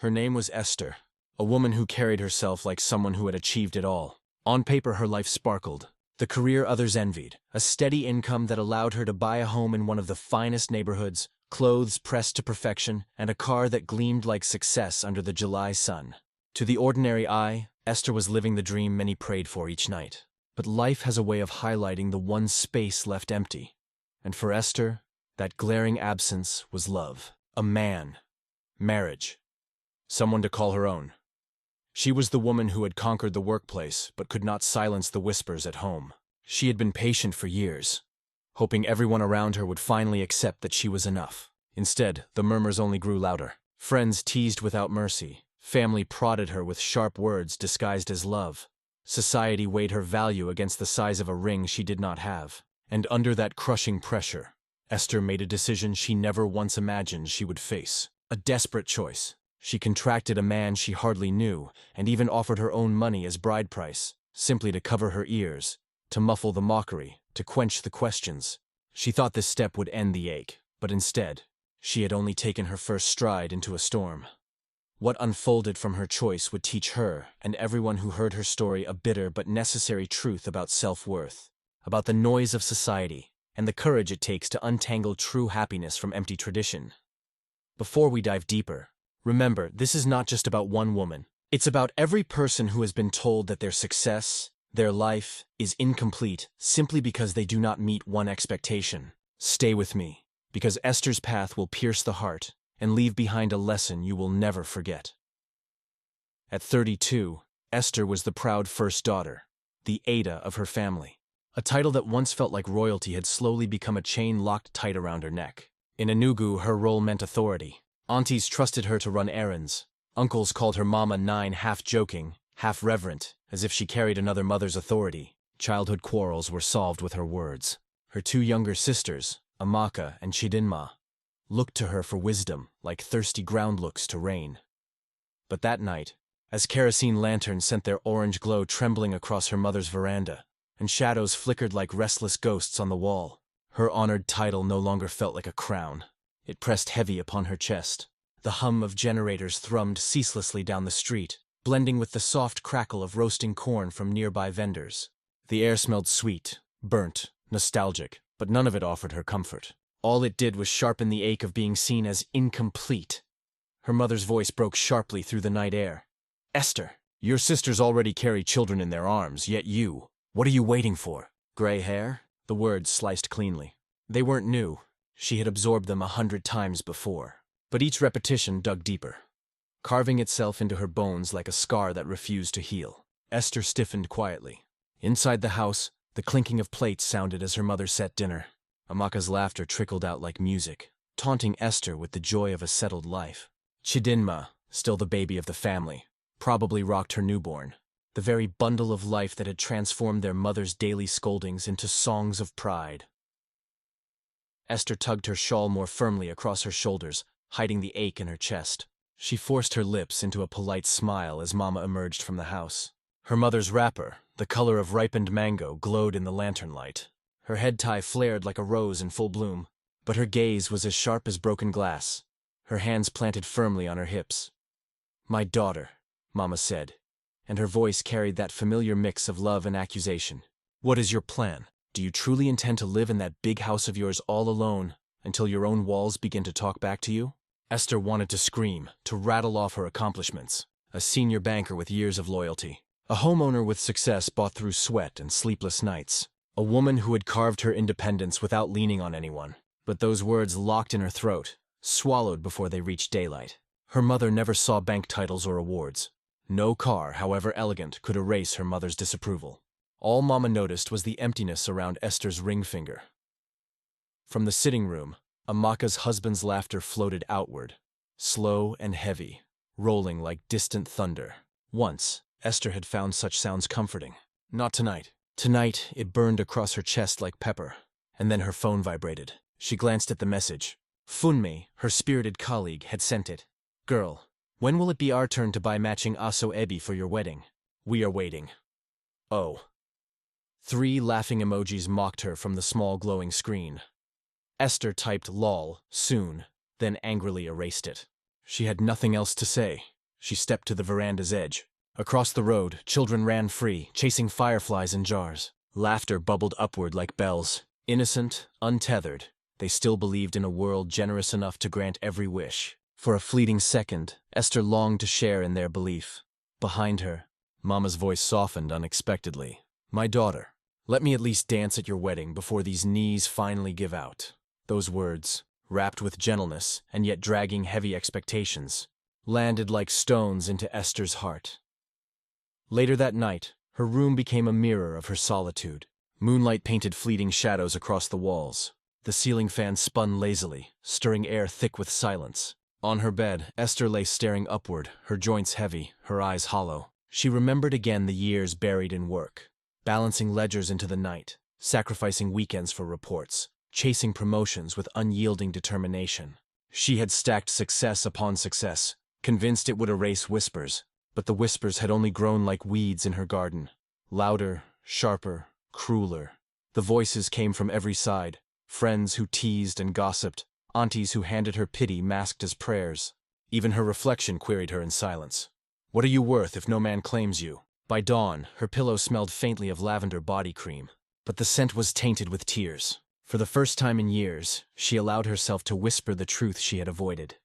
Her name was Esther, a woman who carried herself like someone who had achieved it all. On paper, her life sparkled. The career others envied, a steady income that allowed her to buy a home in one of the finest neighborhoods, clothes pressed to perfection, and a car that gleamed like success under the July sun. To the ordinary eye, Esther was living the dream many prayed for each night. But life has a way of highlighting the one space left empty. And for Esther, that glaring absence was love. A man. Marriage. Someone to call her own. She was the woman who had conquered the workplace but could not silence the whispers at home. She had been patient for years, hoping everyone around her would finally accept that she was enough. Instead, the murmurs only grew louder. Friends teased without mercy. Family prodded her with sharp words disguised as love. Society weighed her value against the size of a ring she did not have. And under that crushing pressure, Esther made a decision she never once imagined she would face. A desperate choice. She contracted a man she hardly knew, and even offered her own money as bride price, simply to cover her ears, to muffle the mockery, to quench the questions. She thought this step would end the ache, but instead, she had only taken her first stride into a storm. What unfolded from her choice would teach her, and everyone who heard her story, a bitter but necessary truth about self-worth, about the noise of society, and the courage it takes to untangle true happiness from empty tradition. Before we dive deeper, remember, this is not just about one woman. It's about every person who has been told that their success, their life, is incomplete simply because they do not meet one expectation. Stay with me, because Esther's path will pierce the heart and leave behind a lesson you will never forget. At 32, Esther was the proud first daughter, the Ada of her family. A title that once felt like royalty had slowly become a chain locked tight around her neck. In Enugu, her role meant authority. Aunties trusted her to run errands. Uncles called her Mama Nine, half joking, half reverent, as if she carried another mother's authority. Childhood quarrels were solved with her words. Her two younger sisters, Amaka and Chidinma, looked to her for wisdom, like thirsty ground looks to rain. But that night, as kerosene lanterns sent their orange glow trembling across her mother's veranda, and shadows flickered like restless ghosts on the wall, her honored title no longer felt like a crown. It pressed heavy upon her chest. The hum of generators thrummed ceaselessly down the street, blending with the soft crackle of roasting corn from nearby vendors. The air smelled sweet, burnt, nostalgic, but none of it offered her comfort. All it did was sharpen the ache of being seen as incomplete. Her mother's voice broke sharply through the night air. "Esther, your sisters already carry children in their arms, yet you, what are you waiting for?" Gray hair? The words sliced cleanly. They weren't new. She had absorbed them 100 times before. But each repetition dug deeper, carving itself into her bones like a scar that refused to heal. Esther stiffened quietly. Inside the house, the clinking of plates sounded as her mother set dinner. Amaka's laughter trickled out like music, taunting Esther with the joy of a settled life. Chidinma, still the baby of the family, probably rocked her newborn, the very bundle of life that had transformed their mother's daily scoldings into songs of pride. Esther tugged her shawl more firmly across her shoulders, hiding the ache in her chest. She forced her lips into a polite smile as Mama emerged from the house. Her mother's wrapper, the color of ripened mango, glowed in the lantern light. Her head tie flared like a rose in full bloom, but her gaze was as sharp as broken glass, her hands planted firmly on her hips. "My daughter," Mama said, and her voice carried that familiar mix of love and accusation. "What is your plan? Do you truly intend to live in that big house of yours all alone until your own walls begin to talk back to you?" Esther wanted to scream, to rattle off her accomplishments. A senior banker with years of loyalty. A homeowner with success bought through sweat and sleepless nights. A woman who had carved her independence without leaning on anyone. But those words locked in her throat, swallowed before they reached daylight. Her mother never saw bank titles or awards. No car, however elegant, could erase her mother's disapproval. All Mama noticed was the emptiness around Esther's ring finger. From the sitting room, Amaka's husband's laughter floated outward, slow and heavy, rolling like distant thunder. Once, Esther had found such sounds comforting. Not tonight. Tonight, it burned across her chest like pepper. And then her phone vibrated. She glanced at the message. Funmi, her spirited colleague, had sent it. "Girl, when will it be our turn to buy matching aso ebi for your wedding? We are waiting." Oh. 3 laughing emojis mocked her from the small glowing screen. Esther typed lol, soon, then angrily erased it. She had nothing else to say. She stepped to the veranda's edge. Across the road, children ran free, chasing fireflies in jars. Laughter bubbled upward like bells. Innocent, untethered, they still believed in a world generous enough to grant every wish. For a fleeting second, Esther longed to share in their belief. Behind her, Mama's voice softened unexpectedly. "My daughter, let me at least dance at your wedding before these knees finally give out." Those words, wrapped with gentleness and yet dragging heavy expectations, landed like stones into Esther's heart. Later that night, her room became a mirror of her solitude. Moonlight painted fleeting shadows across the walls. The ceiling fan spun lazily, stirring air thick with silence. On her bed, Esther lay staring upward, her joints heavy, her eyes hollow. She remembered again the years buried in work, balancing ledgers into the night, sacrificing weekends for reports, chasing promotions with unyielding determination. She had stacked success upon success, convinced it would erase whispers, but the whispers had only grown like weeds in her garden. Louder, sharper, crueler. The voices came from every side, friends who teased and gossiped, aunties who handed her pity masked as prayers. Even her reflection queried her in silence. "What are you worth if no man claims you?" By dawn, her pillow smelled faintly of lavender body cream, but the scent was tainted with tears. For the first time in years, she allowed herself to whisper the truth she had avoided.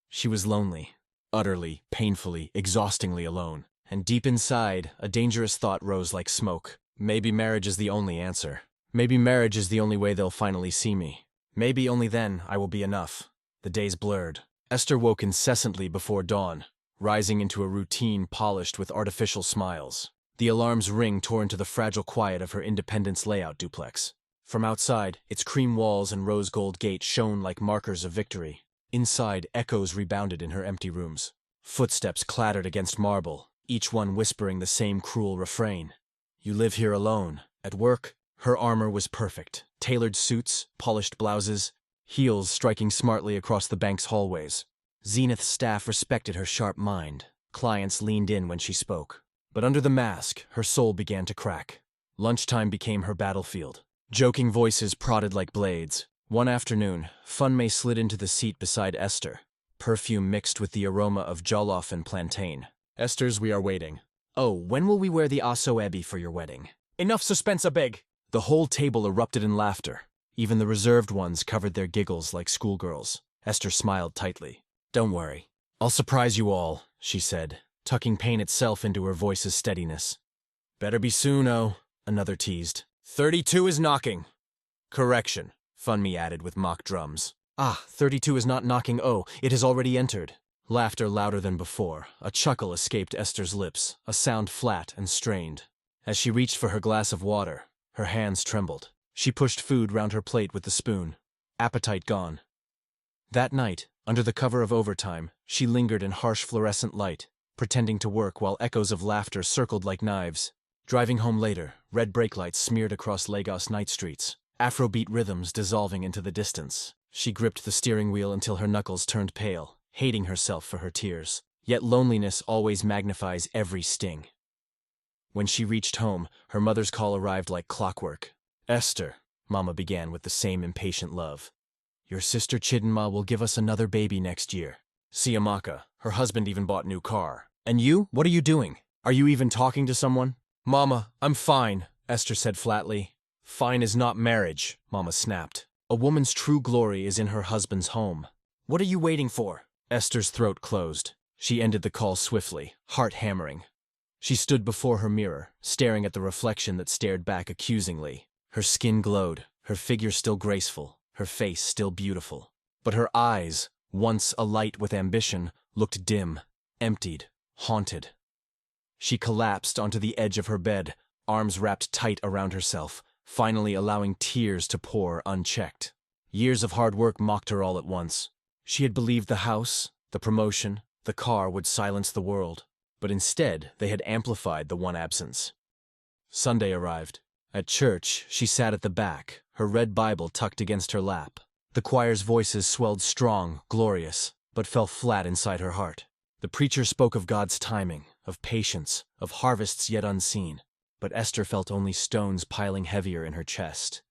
She was lonely, utterly, painfully, exhaustingly alone, and deep inside, a dangerous thought rose like smoke. Maybe marriage is the only answer. Maybe marriage is the only way they'll finally see me. Maybe only then I will be enough. The days blurred. Esther woke incessantly before dawn, rising into a routine polished with artificial smiles. The alarm's ring tore into the fragile quiet of her Independence layout duplex. From outside, its cream walls and rose gold gate shone like markers of victory. Inside, echoes rebounded in her empty rooms. Footsteps clattered against marble, each one whispering the same cruel refrain. "You live here alone." At work, her armor was perfect. Tailored suits, polished blouses, heels striking smartly across the bank's hallways. Zenith's staff respected her sharp mind. Clients leaned in when she spoke. But under the mask, her soul began to crack. Lunchtime became her battlefield. Joking voices prodded like blades. One afternoon, Funmay slid into the seat beside Esther, perfume mixed with the aroma of jollof and plantain. "Esther's, we are waiting." "Oh, when will we wear the asoebi for your wedding?" "Enough suspense, I beg." The whole table erupted in laughter. Even the reserved ones covered their giggles like schoolgirls. Esther smiled tightly. "Don't worry. I'll surprise you all," she said, tucking pain itself into her voice's steadiness. "Better be soon, oh," another teased. 32 is knocking." "Correction," Funmi added with mock drums. "Ah, 32 is not knocking, oh, it has already entered." Laughter louder than before. A chuckle escaped Esther's lips, a sound flat and strained. As she reached for her glass of water, her hands trembled. She pushed food round her plate with the spoon. Appetite gone. That night, under the cover of overtime, she lingered in harsh fluorescent light, pretending to work while echoes of laughter circled like knives. Driving home later, red brake lights smeared across Lagos night streets, Afrobeat rhythms dissolving into the distance. She gripped the steering wheel until her knuckles turned pale, hating herself for her tears. Yet loneliness always magnifies every sting. When she reached home, her mother's call arrived like clockwork. "Esther," Mama began with the same impatient love. "Your sister Chidinma will give us another baby next year. Siamaka, her husband even bought new car. And you? What are you doing? Are you even talking to someone?" "Mama, I'm fine," Esther said flatly. "Fine is not marriage," Mama snapped. "A woman's true glory is in her husband's home. What are you waiting for?" Esther's throat closed. She ended the call swiftly, heart hammering. She stood before her mirror, staring at the reflection that stared back accusingly. Her skin glowed, her figure still graceful, her face still beautiful. But her eyes, once alight with ambition, looked dim, emptied, haunted. She collapsed onto the edge of her bed, arms wrapped tight around herself, finally allowing tears to pour unchecked. Years of hard work mocked her all at once. She had believed the house, the promotion, the car would silence the world. But instead, they had amplified the one absence. Sunday arrived. At church, she sat at the back, her red Bible tucked against her lap. The choir's voices swelled strong, glorious, but fell flat inside her heart. The preacher spoke of God's timing, of patience, of harvests yet unseen. But Esther felt only stones piling heavier in her chest.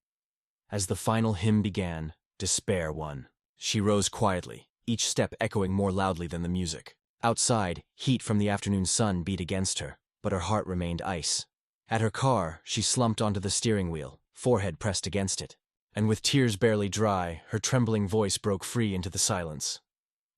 As the final hymn began, despair won. She rose quietly, each step echoing more loudly than the music. Outside, heat from the afternoon sun beat against her, but her heart remained ice. At her car, she slumped onto the steering wheel, forehead pressed against it. And with tears barely dry, her trembling voice broke free into the silence.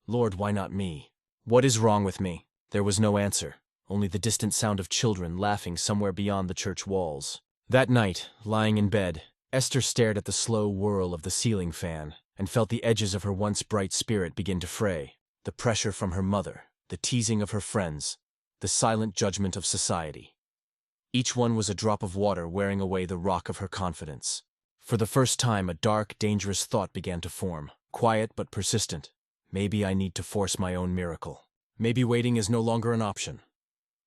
Lord, why not me? What is wrong with me? There was no answer, only the distant sound of children laughing somewhere beyond the church walls. That night, lying in bed, Esther stared at the slow whirl of the ceiling fan and felt the edges of her once bright spirit begin to fray. The pressure from her mother, the teasing of her friends, the silent judgment of society. Each one was a drop of water wearing away the rock of her confidence. For the first time, a dark, dangerous thought began to form, quiet but persistent. Maybe I need to force my own miracle. Maybe waiting is no longer an option.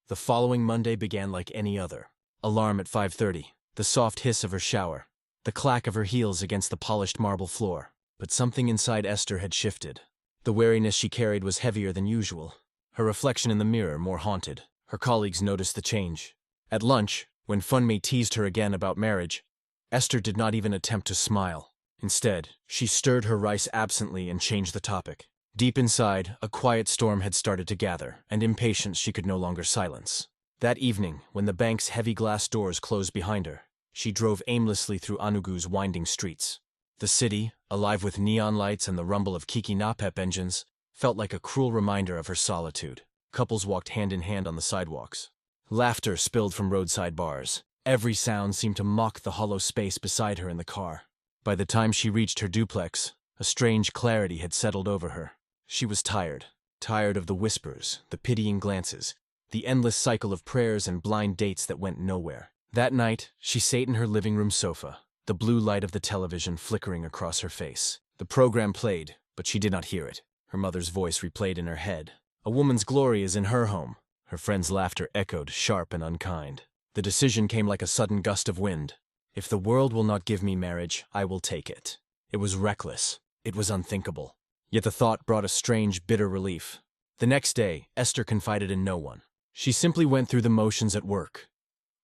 The following Monday began like any other. Alarm at 5:30, the soft hiss of her shower, the clack of her heels against the polished marble floor. But something inside Esther had shifted. The wariness she carried was heavier than usual. Her reflection in the mirror more haunted. Her colleagues noticed the change. At lunch, when Funme teased her again about marriage, Esther did not even attempt to smile. Instead, she stirred her rice absently and changed the topic. Deep inside, a quiet storm had started to gather, and impatience she could no longer silence. That evening, when the bank's heavy glass doors closed behind her, she drove aimlessly through Enugu's winding streets. The city, alive with neon lights and the rumble of Kiki Napep engines, felt like a cruel reminder of her solitude. Couples walked hand in hand on the sidewalks. Laughter spilled from roadside bars. Every sound seemed to mock the hollow space beside her in the car. By the time she reached her duplex, a strange clarity had settled over her. She was tired. Tired of the whispers, the pitying glances, the endless cycle of prayers and blind dates that went nowhere. That night, she sat in her living room sofa, the blue light of the television flickering across her face. The program played, but she did not hear it. Her mother's voice replayed in her head. A woman's glory is in her home. Her friend's laughter echoed, sharp and unkind. The decision came like a sudden gust of wind. If the world will not give me marriage, I will take it. It was reckless. It was unthinkable. Yet the thought brought a strange, bitter relief. The next day, Esther confided in no one. She simply went through the motions at work.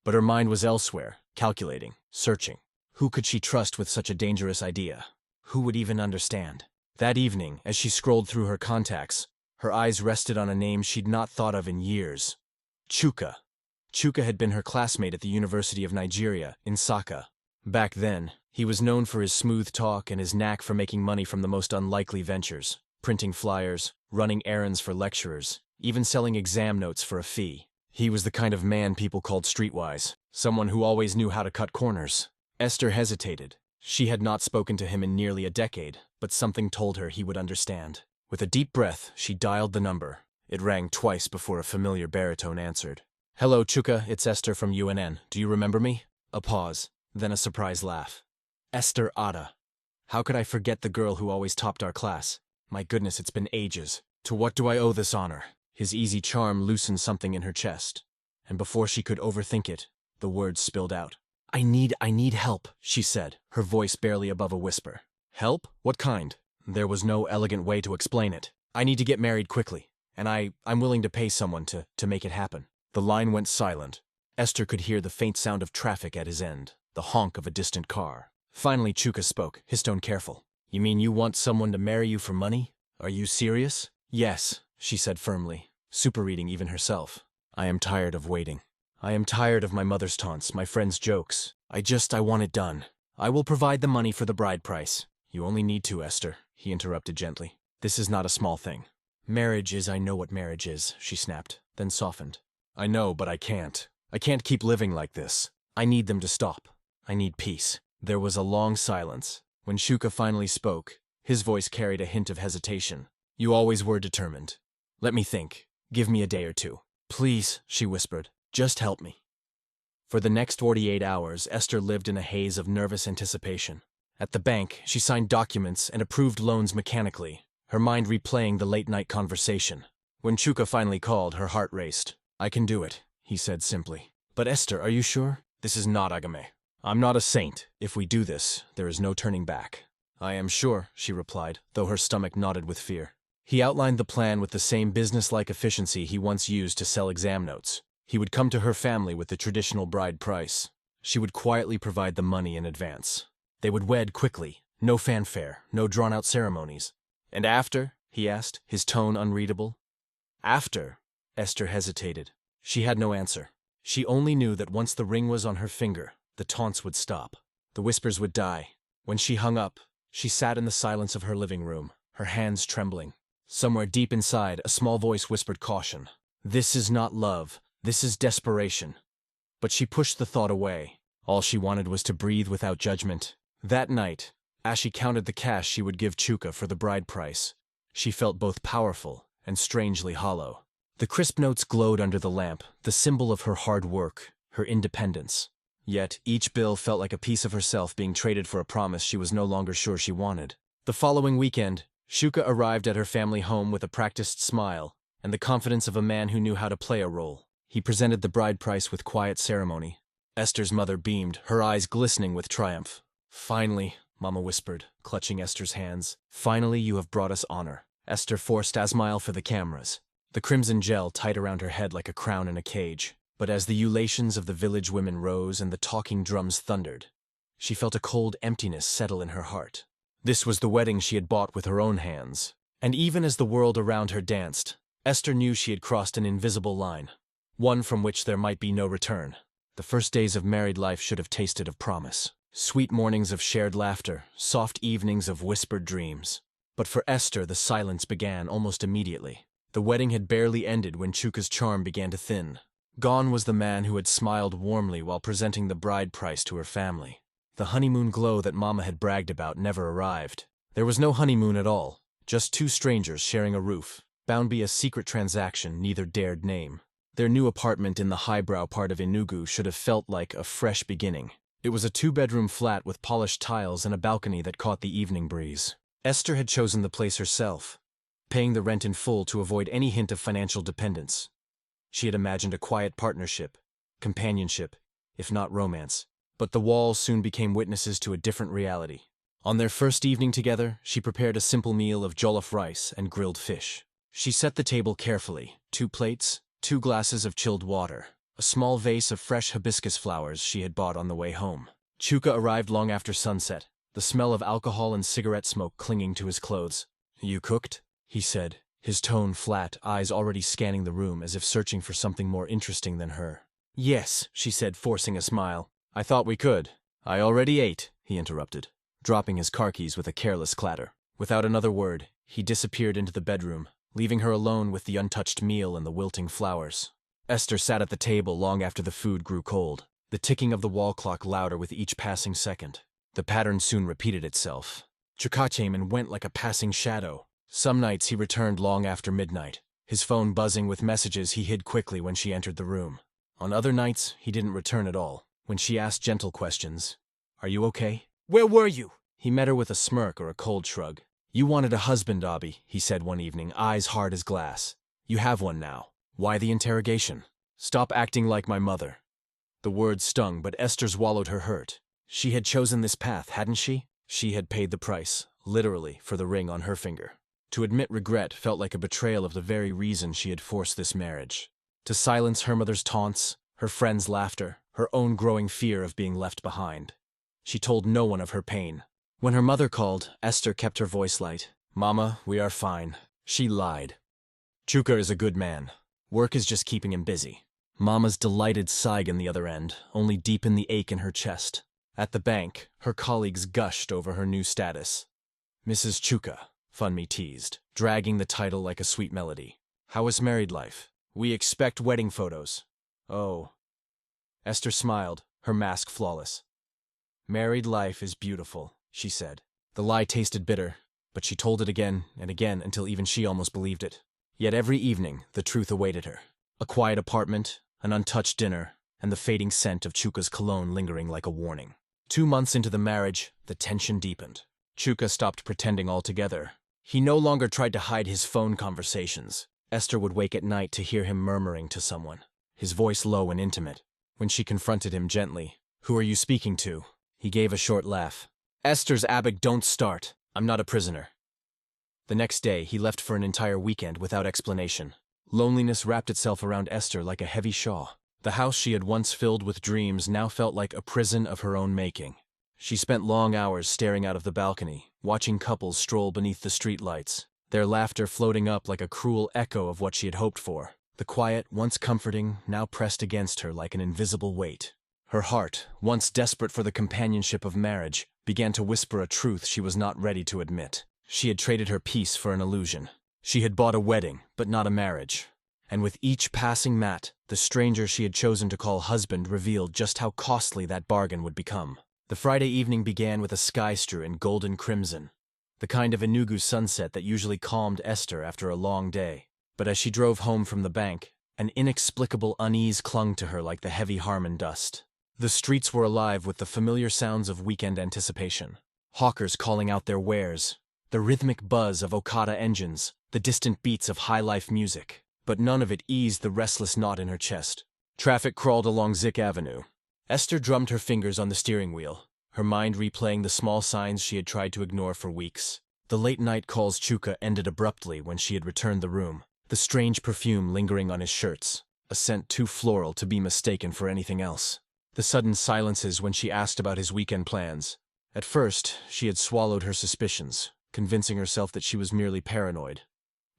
But her mind was elsewhere, calculating, searching. Who could she trust with such a dangerous idea? Who would even understand? That evening, as she scrolled through her contacts, her eyes rested on a name she'd not thought of in years. Chuka. Chuka had been her classmate at the University of Nigeria, in Saka. Back then, he was known for his smooth talk and his knack for making money from the most unlikely ventures, printing flyers, running errands for lecturers, even selling exam notes for a fee. He was the kind of man people called streetwise, someone who always knew how to cut corners. Esther hesitated. She had not spoken to him in nearly a decade, but something told her he would understand. With a deep breath, she dialed the number. It rang twice before a familiar baritone answered. "Hello, Chuka, it's Esther from UNN. Do you remember me?" A pause, then a surprised laugh. Esther Ada. How could I forget the girl who always topped our class? My goodness, it's been ages. To what do I owe this honor? His easy charm loosened something in her chest. And before she could overthink it, the words spilled out. I need help, she said, her voice barely above a whisper. Help? What kind? There was no elegant way to explain it. I need to get married quickly, and I'm willing to pay someone to make it happen. The line went silent. Esther could hear the faint sound of traffic at his end, the honk of a distant car. Finally, Chuka spoke, his tone careful. You mean you want someone to marry you for money? Are you serious? Yes, she said firmly, super-reading even herself. I am tired of waiting. I am tired of my mother's taunts, my friends' jokes. I want it done. I will provide the money for the bride price. You only need to, Esther, he interrupted gently. This is not a small thing. Marriage is, I know what marriage is, she snapped, then softened. I know, but I can't. I can't keep living like this. I need them to stop. I need peace. There was a long silence. When Chuka finally spoke, his voice carried a hint of hesitation. You always were determined. Let me think. Give me a day or two. Please, she whispered. Just help me. For the next 48 hours, Esther lived in a haze of nervous anticipation. At the bank, she signed documents and approved loans mechanically, her mind replaying the late-night conversation. When Chuka finally called, her heart raced. I can do it, he said simply. But Esther, are you sure? This is not Agame. I'm not a saint. If we do this, there is no turning back. I am sure, she replied, though her stomach knotted with fear. He outlined the plan with the same business-like efficiency he once used to sell exam notes. He would come to her family with the traditional bride price. She would quietly provide the money in advance. They would wed quickly, no fanfare, no drawn-out ceremonies. And after? He asked, his tone unreadable. After, Esther hesitated. She had no answer. She only knew that once the ring was on her finger, the taunts would stop. The whispers would die. When she hung up, she sat in the silence of her living room, her hands trembling. Somewhere deep inside, a small voice whispered caution. This is not love. This is desperation. But she pushed the thought away. All she wanted was to breathe without judgment. That night, as she counted the cash she would give Chuka for the bride price, she felt both powerful and strangely hollow. The crisp notes glowed under the lamp, the symbol of her hard work, her independence. Yet, each bill felt like a piece of herself being traded for a promise she was no longer sure she wanted. The following weekend, Chuka arrived at her family home with a practiced smile and the confidence of a man who knew how to play a role. He presented the bride price with quiet ceremony. Esther's mother beamed, her eyes glistening with triumph. Finally, Mama whispered, clutching Esther's hands. Finally, you have brought us honor. Esther forced a smile for the cameras. The crimson gel tight around her head like a crown in a cage. But as the ululations of the village women rose and the talking drums thundered, she felt a cold emptiness settle in her heart. This was the wedding she had bought with her own hands. And even as the world around her danced, Esther knew she had crossed an invisible line, one from which there might be no return. The first days of married life should have tasted of promise. Sweet mornings of shared laughter, soft evenings of whispered dreams. But for Esther, the silence began almost immediately. The wedding had barely ended when Chuka's charm began to thin. Gone was the man who had smiled warmly while presenting the bride price to her family. The honeymoon glow that Mama had bragged about never arrived. There was no honeymoon at all, just two strangers sharing a roof, bound by a secret transaction neither dared name. Their new apartment in the highbrow part of Enugu should have felt like a fresh beginning. It was a two-bedroom flat with polished tiles and a balcony that caught the evening breeze. Esther had chosen the place herself, paying the rent in full to avoid any hint of financial dependence. She had imagined a quiet partnership, companionship, if not romance. But the walls soon became witnesses to a different reality. On their first evening together, she prepared a simple meal of jollof rice and grilled fish. She set the table carefully, 2 plates, 2 glasses of chilled water, a small vase of fresh hibiscus flowers she had bought on the way home. Chuka arrived long after sunset, the smell of alcohol and cigarette smoke clinging to his clothes. You cooked? He said, his tone flat, eyes already scanning the room as if searching for something more interesting than her. Yes, she said, forcing a smile. I thought we could. I already ate, he interrupted, dropping his car keys with a careless clatter. Without another word, he disappeared into the bedroom, leaving her alone with the untouched meal and the wilting flowers. Esther sat at the table long after the food grew cold, the ticking of the wall clock louder with each passing second. The pattern soon repeated itself. Chuka came and went like a passing shadow. Some nights he returned long after midnight, his phone buzzing with messages he hid quickly when she entered the room. On other nights, he didn't return at all. When she asked gentle questions, "Are you okay? Where were you?" he met her with a smirk or a cold shrug. You wanted a husband, Abby, he said one evening, eyes hard as glass. You have one now. Why the interrogation? Stop acting like my mother. The words stung, but Esther swallowed her hurt. She had chosen this path, hadn't she? She had paid the price, literally, for the ring on her finger. To admit regret felt like a betrayal of the very reason she had forced this marriage. To silence her mother's taunts, her friends' laughter, her own growing fear of being left behind. She told no one of her pain. When her mother called, Esther kept her voice light. Mama, we are fine. She lied. Chuka is a good man. Work is just keeping him busy. Mama's delighted sigh on the other end only deepened the ache in her chest. At the bank, her colleagues gushed over her new status. Mrs. Chuka, Funmi teased, dragging the title like a sweet melody. How is married life? We expect wedding photos. Oh. Esther smiled, her mask flawless. Married life is beautiful, she said. The lie tasted bitter, but she told it again and again until even she almost believed it. Yet every evening, the truth awaited her. A quiet apartment, an untouched dinner, and the fading scent of Chuka's cologne lingering like a warning. 2 months into the marriage, the tension deepened. Chuka stopped pretending altogether. He no longer tried to hide his phone conversations. Esther would wake at night to hear him murmuring to someone, his voice low and intimate. When she confronted him gently, "Who are you speaking to?" he gave a short laugh. Esther's Abig, don't start. I'm not a prisoner. The next day, he left for an entire weekend without explanation. Loneliness wrapped itself around Esther like a heavy shawl. The house she had once filled with dreams now felt like a prison of her own making. She spent long hours staring out of the balcony, watching couples stroll beneath the streetlights. their laughter floating up like a cruel echo of what she had hoped for. The quiet, once comforting, now pressed against her like an invisible weight. Her heart, once desperate for the companionship of marriage, began to whisper a truth she was not ready to admit. She had traded her peace for an illusion. She had bought a wedding, but not a marriage. And with each passing mat, the stranger she had chosen to call husband revealed just how costly that bargain would become. The Friday evening began with a sky strewn in golden crimson, the kind of Enugu sunset that usually calmed Esther after a long day. But as she drove home from the bank, an inexplicable unease clung to her like the heavy Harmon dust. The streets were alive with the familiar sounds of weekend anticipation. Hawkers calling out their wares, the rhythmic buzz of Okada engines, the distant beats of high-life music. But none of it eased the restless knot in her chest. Traffic crawled along Zik Avenue. Esther drummed her fingers on the steering wheel, her mind replaying the small signs she had tried to ignore for weeks. The late-night calls Chuka ended abruptly when she had returned the room, the strange perfume lingering on his shirts, a scent too floral to be mistaken for anything else. The sudden silences when she asked about his weekend plans. At first, she had swallowed her suspicions, convincing herself that she was merely paranoid,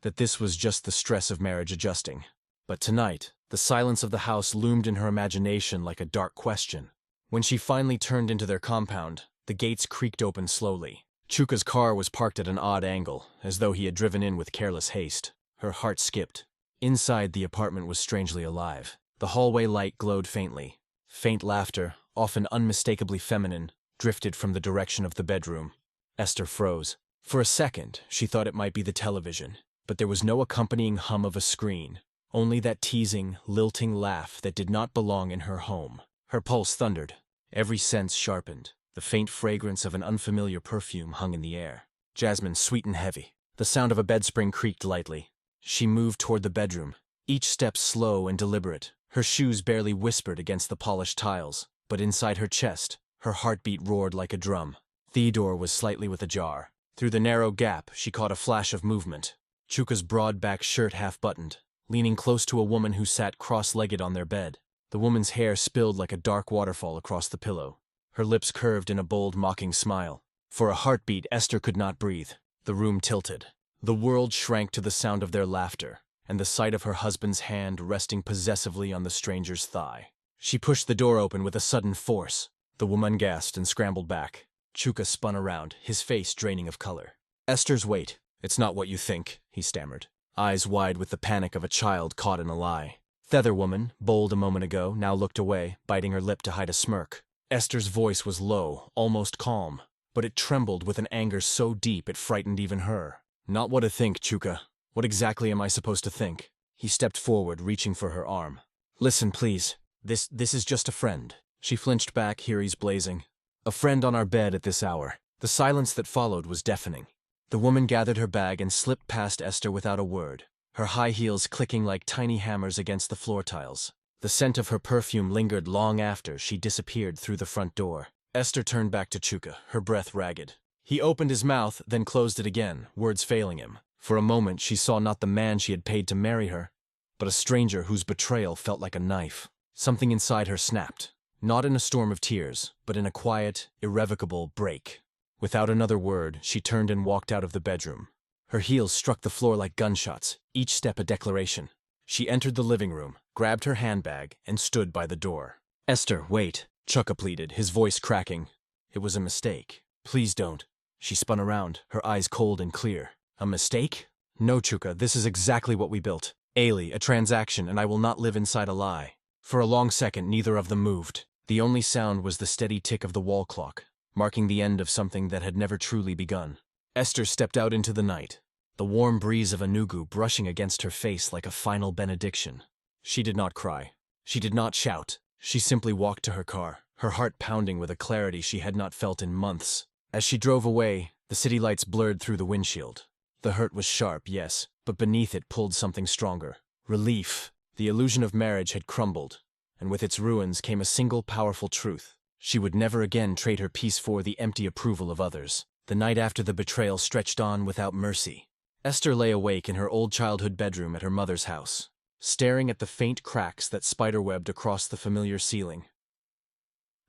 that this was just the stress of marriage adjusting. But tonight, the silence of the house loomed in her imagination like a dark question. When she finally turned into their compound, the gates creaked open slowly. Chuka's car was parked at an odd angle, as though he had driven in with careless haste. Her heart skipped. Inside, the apartment was strangely alive. The hallway light glowed faintly. Faint laughter, often unmistakably feminine, drifted from the direction of the bedroom. Esther froze. For a second, she thought it might be the television. But there was no accompanying hum of a screen, only that teasing, lilting laugh that did not belong in her home. Her pulse thundered, every sense sharpened. The faint fragrance of an unfamiliar perfume hung in the air. Jasmine sweet and heavy. The sound of a bed spring creaked lightly. She moved toward the bedroom, each step slow and deliberate. Her shoes barely whispered against the polished tiles, but inside her chest, her heartbeat roared like a drum. The door was slightly with ajar. Through the narrow gap, she caught a flash of movement. Chuka's broad-back shirt half-buttoned, leaning close to a woman who sat cross-legged on their bed. The woman's hair spilled like a dark waterfall across the pillow. Her lips curved in a bold, mocking smile. For a heartbeat, Esther could not breathe. The room tilted. The world shrank to the sound of their laughter, and the sight of her husband's hand resting possessively on the stranger's thigh. She pushed the door open with a sudden force. The woman gasped and scrambled back. Chuka spun around, his face draining of color. Esther's wait. "It's not what you think," he stammered, eyes wide with the panic of a child caught in a lie. Feather woman, bold a moment ago, now looked away, biting her lip to hide a smirk. Esther's voice was low, almost calm, but it trembled with an anger so deep it frightened even her. "Not what to think, Chuka. What exactly am I supposed to think?" He stepped forward, reaching for her arm. "Listen, please. This is just a friend." She flinched back, Hearies blazing. "A friend on our bed at this hour." The silence that followed was deafening. The woman gathered her bag and slipped past Esther without a word, her high heels clicking like tiny hammers against the floor tiles. The scent of her perfume lingered long after she disappeared through the front door. Esther turned back to Chuka, her breath ragged. He opened his mouth, then closed it again, words failing him. For a moment she saw not the man she had paid to marry her, but a stranger whose betrayal felt like a knife. Something inside her snapped, not in a storm of tears, but in a quiet, irrevocable break. Without another word, she turned and walked out of the bedroom. Her heels struck the floor like gunshots, each step a declaration. She entered the living room, grabbed her handbag, and stood by the door. "Esther, wait," Chuka pleaded, his voice cracking. "It was a mistake. Please don't." She spun around, her eyes cold and clear. "A mistake? No, Chuka, this is exactly what we built. Ailey, a transaction, and I will not live inside a lie." For a long second, neither of them moved. The only sound was the steady tick of the wall clock, marking the end of something that had never truly begun. Esther stepped out into the night, the warm breeze of Enugu brushing against her face like a final benediction. She did not cry. She did not shout. She simply walked to her car, her heart pounding with a clarity she had not felt in months. As she drove away, the city lights blurred through the windshield. The hurt was sharp, yes, but beneath it pulled something stronger. Relief. The illusion of marriage had crumbled, and with its ruins came a single powerful truth. She would never again trade her peace for the empty approval of others. The night after the betrayal stretched on without mercy. Esther lay awake in her old childhood bedroom at her mother's house, staring at the faint cracks that spiderwebbed across the familiar ceiling.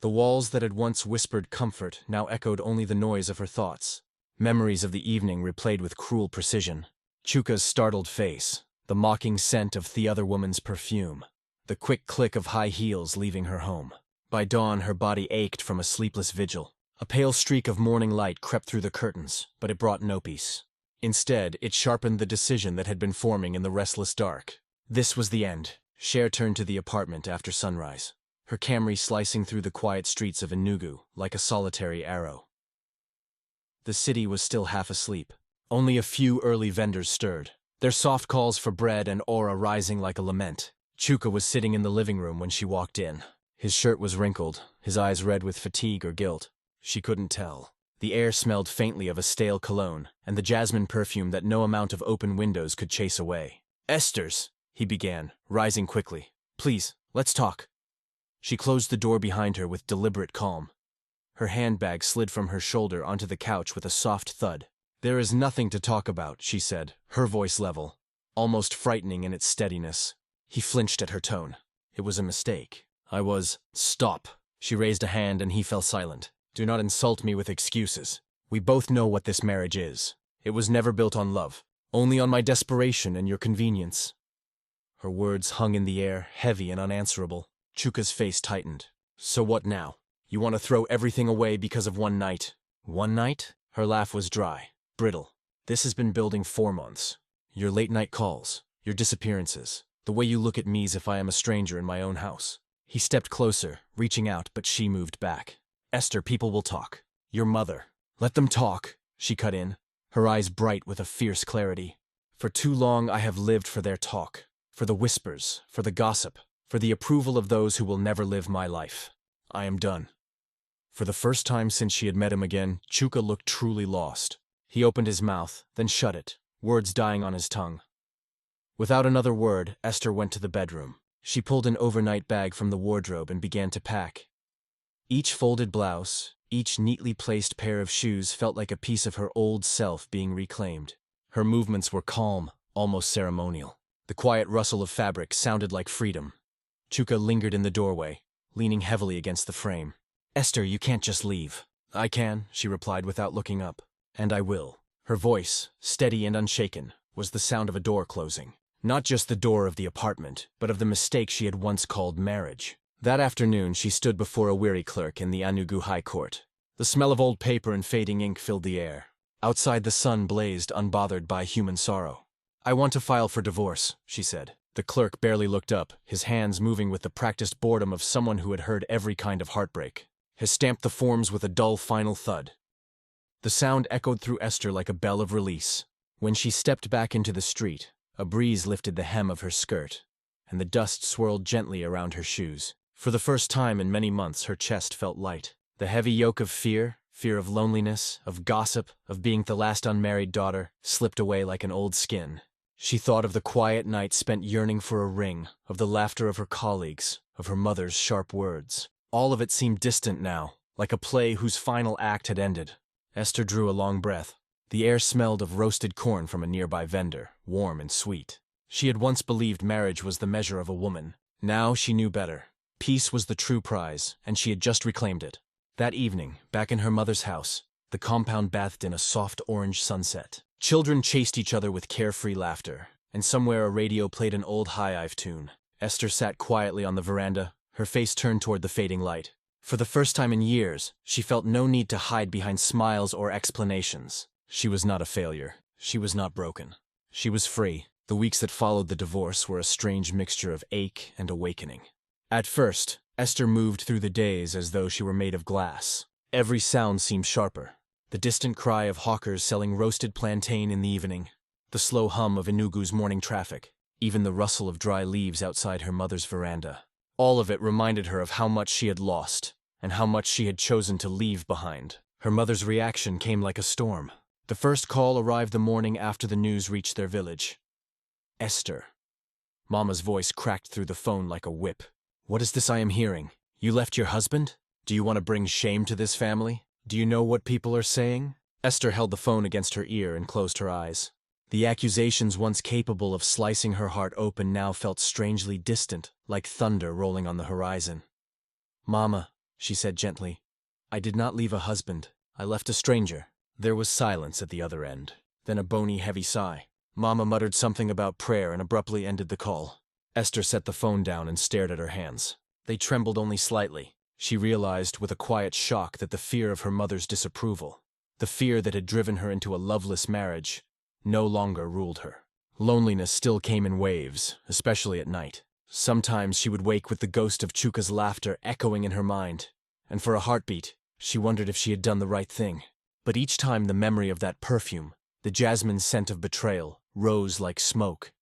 The walls that had once whispered comfort now echoed only the noise of her thoughts. Memories of the evening replayed with cruel precision. Chuka's startled face, the mocking scent of the other woman's perfume, the quick click of high heels leaving her home. By dawn, her body ached from a sleepless vigil. A pale streak of morning light crept through the curtains, but it brought no peace. Instead, it sharpened the decision that had been forming in the restless dark. This was the end. Cher turned to the apartment after sunrise, her Camry slicing through the quiet streets of Enugu like a solitary arrow. The city was still half asleep. Only a few early vendors stirred, their soft calls for bread and aura rising like a lament. Chuka was sitting in the living room when she walked in. His shirt was wrinkled, his eyes red with fatigue or guilt. She couldn't tell. The air smelled faintly of a stale cologne, and the jasmine perfume that no amount of open windows could chase away. "Esther's," he began, rising quickly. "Please, let's talk." She closed the door behind her with deliberate calm. Her handbag slid from her shoulder onto the couch with a soft thud. "There is nothing to talk about," she said, her voice level, almost frightening in its steadiness. He flinched at her tone. It was a mistake. "Stop." She raised a hand and he fell silent. "Do not insult me with excuses. We both know what this marriage is. It was never built on love, only on my desperation and your convenience." Her words hung in the air, heavy and unanswerable. Chuka's face tightened. "So what now? You want to throw everything away because of one night?" "One night?" Her laugh was dry, brittle. "This has been building 4 months. Your late-night calls, your disappearances, the way you look at me as if I am a stranger in my own house." He stepped closer, reaching out, but she moved back. "Esther, people will talk. Your mother. Let them talk," she cut in, her eyes bright with a fierce clarity. "For too long I have lived for their talk, for the whispers, for the gossip, for the approval of those who will never live my life. I am done." For the first time since she had met him again, Chuka looked truly lost. He opened his mouth, then shut it, words dying on his tongue. Without another word, Esther went to the bedroom. She pulled an overnight bag from the wardrobe and began to pack. Each folded blouse, each neatly placed pair of shoes felt like a piece of her old self being reclaimed. Her movements were calm, almost ceremonial. The quiet rustle of fabric sounded like freedom. Chuka lingered in the doorway, leaning heavily against the frame. "Esther, you can't just leave." "I can," she replied without looking up. "And I will." Her voice, steady and unshaken, was the sound of a door closing. Not just the door of the apartment, but of the mistake she had once called marriage. That afternoon, she stood before a weary clerk in the Enugu High Court. The smell of old paper and fading ink filled the air. Outside, the sun blazed, unbothered by human sorrow. "I want to file for divorce," she said. The clerk barely looked up, his hands moving with the practiced boredom of someone who had heard every kind of heartbreak. He stamped the forms with a dull final thud. The sound echoed through Esther like a bell of release. When she stepped back into the street, a breeze lifted the hem of her skirt, and the dust swirled gently around her shoes. For the first time in many months, her chest felt light. The heavy yoke of fear of loneliness, of gossip, of being the last unmarried daughter, slipped away like an old skin. She thought of the quiet nights spent yearning for a ring, of the laughter of her colleagues, of her mother's sharp words. All of it seemed distant now, like a play whose final act had ended. Esther drew a long breath. The air smelled of roasted corn from a nearby vendor, warm and sweet. She had once believed marriage was the measure of a woman. Now she knew better. Peace was the true prize, and she had just reclaimed it. That evening, back in her mother's house, the compound bathed in a soft orange sunset. Children chased each other with carefree laughter, and somewhere a radio played an old high-ive tune. Esther sat quietly on the veranda, her face turned toward the fading light. For the first time in years, she felt no need to hide behind smiles or explanations. She was not a failure. She was not broken. She was free. The weeks that followed the divorce were a strange mixture of ache and awakening. At first, Esther moved through the days as though she were made of glass. Every sound seemed sharper. The distant cry of hawkers selling roasted plantain in the evening, the slow hum of Enugu's morning traffic, even the rustle of dry leaves outside her mother's veranda. All of it reminded her of how much she had lost, and how much she had chosen to leave behind. Her mother's reaction came like a storm. The first call arrived the morning after the news reached their village. "Esther." Mama's voice cracked through the phone like a whip. "What is this I am hearing? You left your husband? Do you want to bring shame to this family? Do you know what people are saying?" Esther held the phone against her ear and closed her eyes. The accusations once capable of slicing her heart open now felt strangely distant, like thunder rolling on the horizon. "Mama," she said gently, "I did not leave a husband. I left a stranger. There was silence at the other end, then a bony, heavy sigh. Mama muttered something about prayer and abruptly ended the call. Esther set the phone down and stared at her hands. They trembled only slightly. She realized with a quiet shock that the fear of her mother's disapproval, the fear that had driven her into a loveless marriage, no longer ruled her. Loneliness still came in waves, especially at night. Sometimes she would wake with the ghost of Chuka's laughter echoing in her mind, and for a heartbeat, she wondered if she had done the right thing. But each time the memory of that perfume, the jasmine scent of betrayal, rose like smoke,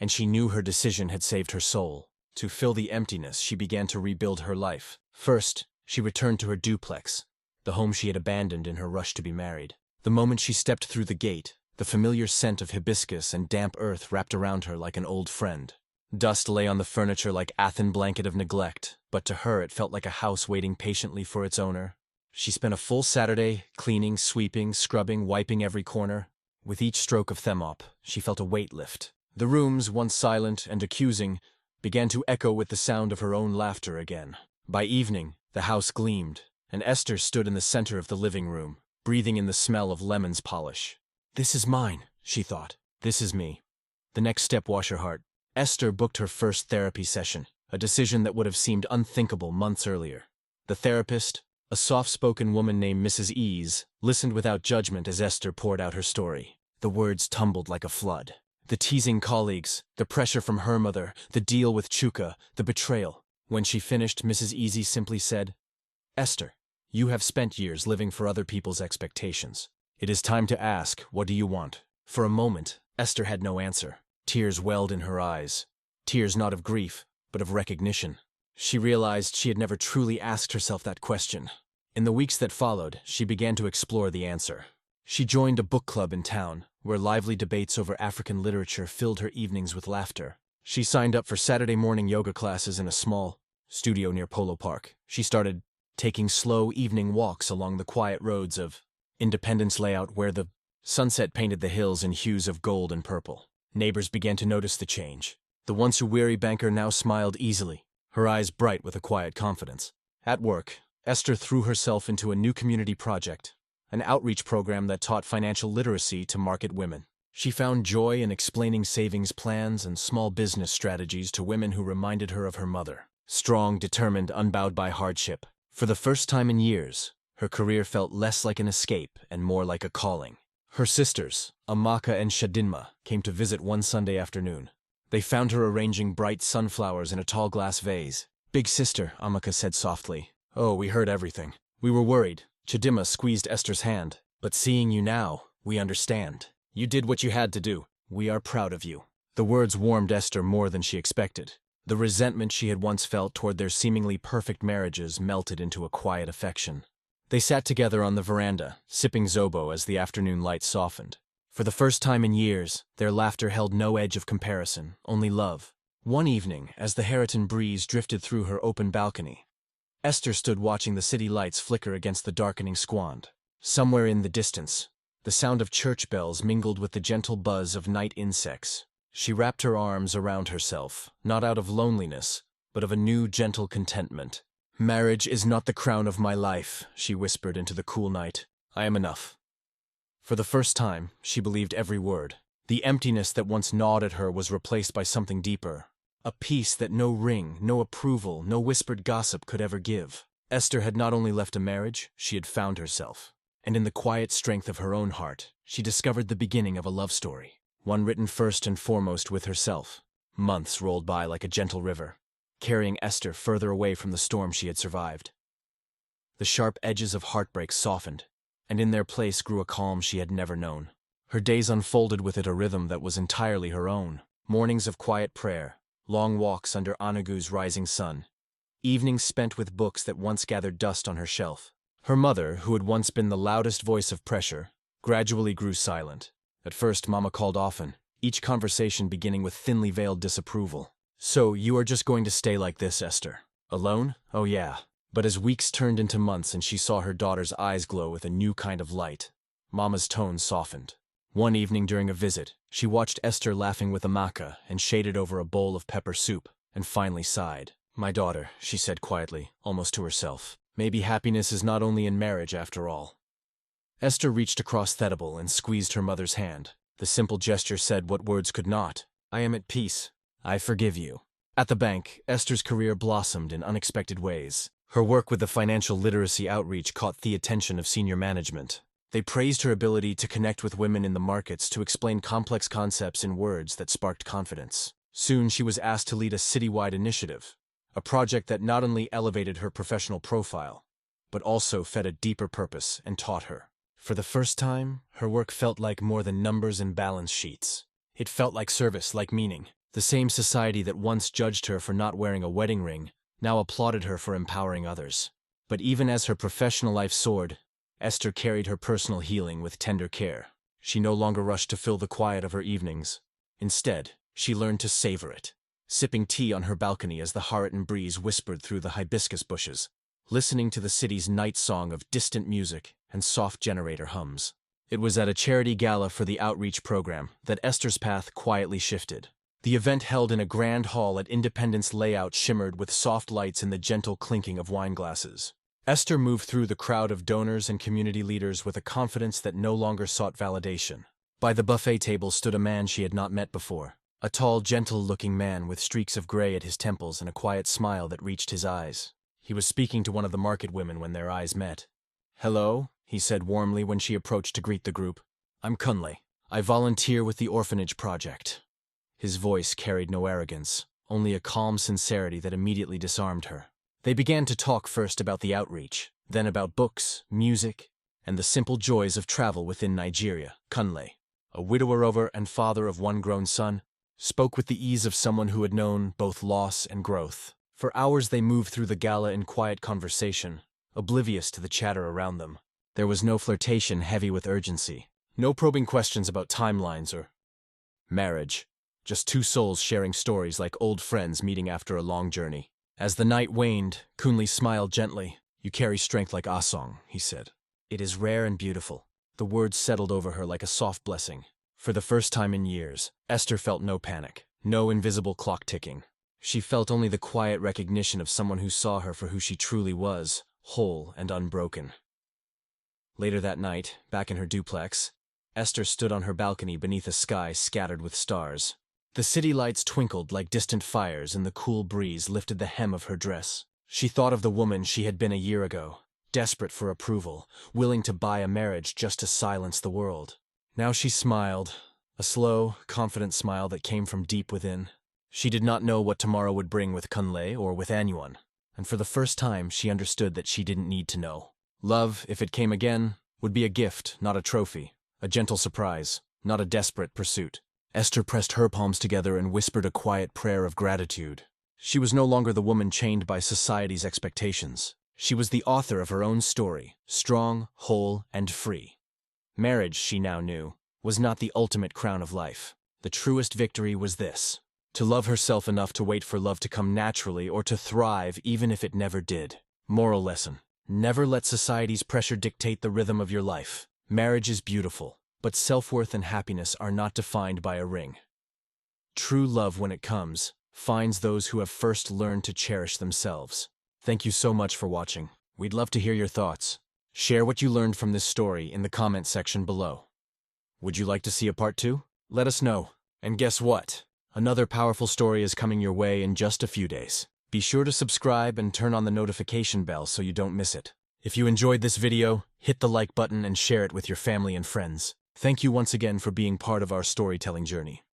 and she knew her decision had saved her soul. To fill the emptiness, she began to rebuild her life. First, she returned to her duplex, the home she had abandoned in her rush to be married. The moment she stepped through the gate, the familiar scent of hibiscus and damp earth wrapped around her like an old friend. Dust lay on the furniture like a thin blanket of neglect, but to her it felt like a house waiting patiently for its owner. She spent a full Saturday cleaning, sweeping, scrubbing, wiping every corner. With each stroke of Themop, she felt a weight lift. The rooms, once silent and accusing, began to echo with the sound of her own laughter again. By evening, the house gleamed, and Esther stood in the center of the living room, breathing in the smell of lemons polish. "This is mine," she thought. "This is me." The next step was her heart. Esther booked her first therapy session, a decision that would have seemed unthinkable months earlier. The therapist, a soft-spoken woman named Mrs. Ease, listened without judgment as Esther poured out her story. The words tumbled like a flood. The teasing colleagues, the pressure from her mother, the deal with Chuka, the betrayal. When she finished, Mrs. Easy simply said, "Esther, you have spent years living for other people's expectations. It is time to ask, what do you want?" For a moment, Esther had no answer. Tears welled in her eyes. Tears not of grief, but of recognition. She realized she had never truly asked herself that question. In the weeks that followed, she began to explore the answer. She joined a book club in town, where lively debates over African literature filled her evenings with laughter. She signed up for Saturday morning yoga classes in a small studio near Polo Park. She started taking slow evening walks along the quiet roads of Independence Layout where the sunset painted the hills in hues of gold and purple. Neighbors began to notice the change. The once-weary banker now smiled easily, her eyes bright with a quiet confidence. At work, Esther threw herself into a new community project, an outreach program that taught financial literacy to market women. She found joy in explaining savings plans and small business strategies to women who reminded her of her mother. Strong, determined, unbowed by hardship. For the first time in years, her career felt less like an escape and more like a calling. Her sisters, Amaka and Shadinma, came to visit one Sunday afternoon. They found her arranging bright sunflowers in a tall glass vase. "Big sister," Amaka said softly. "Oh, we heard everything. We were worried." Chadima squeezed Esther's hand. "But seeing you now, we understand. You did what you had to do. We are proud of you." The words warmed Esther more than she expected. The resentment she had once felt toward their seemingly perfect marriages melted into a quiet affection. They sat together on the veranda, sipping Zobo as the afternoon light softened. For the first time in years, their laughter held no edge of comparison, only love. One evening, as the Harriton breeze drifted through her open balcony, Esther stood watching the city lights flicker against the darkening squand. Somewhere in the distance, the sound of church bells mingled with the gentle buzz of night insects. She wrapped her arms around herself, not out of loneliness, but of a new gentle contentment. "Marriage is not the crown of my life," she whispered into the cool night. "I am enough." For the first time, she believed every word. The emptiness that once gnawed at her was replaced by something deeper. A peace that no ring, no approval, no whispered gossip could ever give. Esther had not only left a marriage, she had found herself. And in the quiet strength of her own heart, she discovered the beginning of a love story. One written first and foremost with herself. Months rolled by like a gentle river, carrying Esther further away from the storm she had survived. The sharp edges of heartbreak softened, and in their place grew a calm she had never known. Her days unfolded with it a rhythm that was entirely her own. Mornings of quiet prayer, long walks under Anagu's rising sun, evenings spent with books that once gathered dust on her shelf. Her mother, who had once been the loudest voice of pressure, gradually grew silent. At first, Mama called often, each conversation beginning with thinly veiled disapproval. "So, you are just going to stay like this, Esther? Alone? Oh yeah." But as weeks turned into months and she saw her daughter's eyes glow with a new kind of light, Mama's tone softened. One evening during a visit, she watched Esther laughing with Amaka and shaded over a bowl of pepper soup, and finally sighed. "My daughter," she said quietly, almost to herself, "maybe happiness is not only in marriage after all." Esther reached across Thedable and squeezed her mother's hand. The simple gesture said what words could not. I am at peace. I forgive you. At the bank, Esther's career blossomed in unexpected ways. Her work with the financial literacy outreach caught the attention of senior management. They praised her ability to connect with women in the markets to explain complex concepts in words that sparked confidence. Soon she was asked to lead a citywide initiative, a project that not only elevated her professional profile, but also fed a deeper purpose and taught her. For the first time, her work felt like more than numbers and balance sheets. It felt like service, like meaning. The same society that once judged her for not wearing a wedding ring now applauded her for empowering others. But even as her professional life soared, Esther carried her personal healing with tender care. She no longer rushed to fill the quiet of her evenings. Instead, she learned to savor it, sipping tea on her balcony as the Hurricane breeze whispered through the hibiscus bushes, listening to the city's night song of distant music and soft generator hums. It was at a charity gala for the outreach program that Esther's path quietly shifted. The event, held in a grand hall at Independence Layout, shimmered with soft lights and the gentle clinking of wine glasses. Esther moved through the crowd of donors and community leaders with a confidence that no longer sought validation. By the buffet table stood a man she had not met before, a tall, gentle-looking man with streaks of gray at his temples and a quiet smile that reached his eyes. He was speaking to one of the market women when their eyes met. "Hello," he said warmly when she approached to greet the group. "I'm Kunle. I volunteer with the orphanage project." His voice carried no arrogance, only a calm sincerity that immediately disarmed her. They began to talk first about the outreach, then about books, music, and the simple joys of travel within Nigeria. Kunle, a widower and father of one grown son, spoke with the ease of someone who had known both loss and growth. For hours they moved through the gala in quiet conversation, oblivious to the chatter around them. There was no flirtation heavy with urgency, no probing questions about timelines or marriage. Just two souls sharing stories like old friends meeting after a long journey. As the night waned, Kunle smiled gently. "You carry strength like Asong," he said. "It is rare and beautiful." The words settled over her like a soft blessing. For the first time in years, Esther felt no panic, no invisible clock ticking. She felt only the quiet recognition of someone who saw her for who she truly was, whole and unbroken. Later that night, back in her duplex, Esther stood on her balcony beneath a sky scattered with stars. The city lights twinkled like distant fires and the cool breeze lifted the hem of her dress. She thought of the woman she had been a year ago, desperate for approval, willing to buy a marriage just to silence the world. Now she smiled, a slow, confident smile that came from deep within. She did not know what tomorrow would bring with Kunle or with anyone, and for the first time she understood that she didn't need to know. Love, if it came again, would be a gift, not a trophy, a gentle surprise, not a desperate pursuit. Esther pressed her palms together and whispered a quiet prayer of gratitude. She was no longer the woman chained by society's expectations. She was the author of her own story, strong, whole, and free. Marriage, she now knew, was not the ultimate crown of life. The truest victory was this: to love herself enough to wait for love to come naturally or to thrive even if it never did. Moral lesson: never let society's pressure dictate the rhythm of your life. Marriage is beautiful, but self-worth and happiness are not defined by a ring. True love, when it comes, finds those who have first learned to cherish themselves. Thank you so much for watching. We'd love to hear your thoughts. Share what you learned from this story in the comment section below. Would you like to see a part 2? Let us know. And guess what? Another powerful story is coming your way in just a few days. Be sure to subscribe and turn on the notification bell so you don't miss it. If you enjoyed this video, hit the like button and share it with your family and friends. Thank you once again for being part of our storytelling journey.